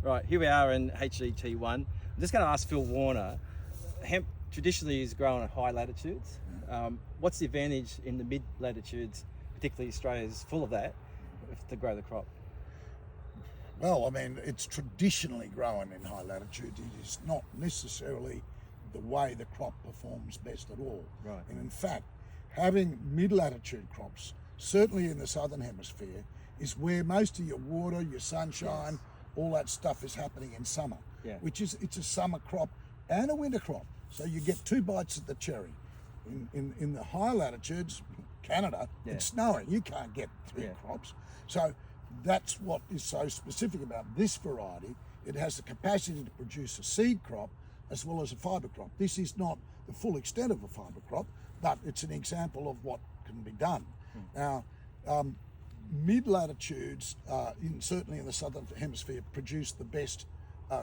Right, here we are in HET1. I'm just going to ask Phil Warner. Hemp traditionally is grown at high latitudes. What's the advantage in the mid-latitudes, particularly Australia's full of that, to grow the crop? Well, I mean, it's traditionally grown in high latitude. It is not necessarily the way the crop performs best at all. Right. And in fact, having mid-latitude crops, certainly in the Southern Hemisphere, is where most of your water, your sunshine, all that stuff is happening in summer, which is, it's a summer crop and a winter crop. So you get two bites at the cherry. In the high latitudes, Canada, it's snowing. You can't get three crops. So that's what is so specific about this variety. It has the capacity to produce a seed crop as well as a fibre crop. This is not the full extent of a fibre crop, but it's an example of what can be done. Now, mid-latitudes, certainly in the Southern Hemisphere, produce the best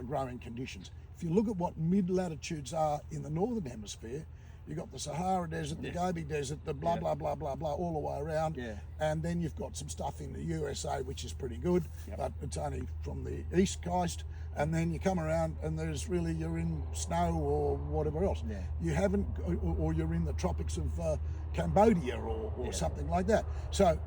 growing conditions. If you look at what mid-latitudes are in the Northern Hemisphere, you've got the Sahara Desert, the Gobi Desert, the blah, blah, blah, blah, blah, all the way around. And then you've got some stuff in the USA, which is pretty good, but it's only from the East Coast. And then you come around and there's really, you're in snow or whatever else. You haven't, or you're in the tropics of Cambodia or something like that. So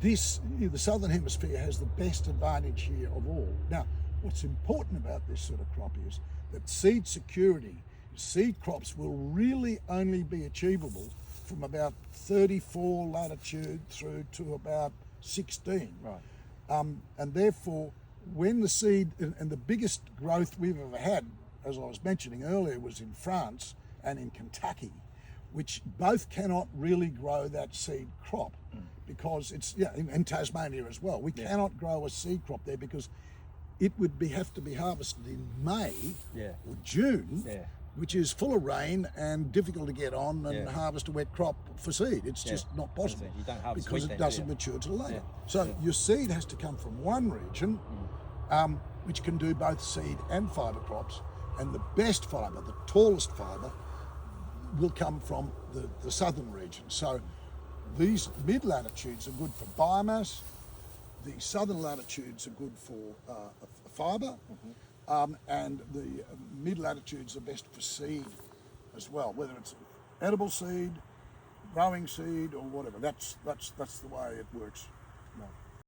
the Southern Hemisphere has the best advantage here of all. Now, what's important about this sort of crop is that seed security, seed crops will really only be achievable from about 34 latitude through to about 16. And therefore, when the seed, and the biggest growth we've ever had, as I was mentioning earlier, was in France and in Kentucky, which both cannot really grow that seed crop because it's, in Tasmania as well. We cannot grow a seed crop there because it would have to be harvested in May or June, which is full of rain and difficult to get on and harvest a wet crop for seed. It's just not possible because it doesn't mature till later. So your seed has to come from one region, which can do both seed and fibre crops, and the best fibre, the tallest fibre, will come from the southern region. So these mid-latitudes are good for biomass, the southern latitudes are good for fibre, and the mid-latitudes are best for seed as well, whether it's edible seed, growing seed, or whatever. That's the way it works.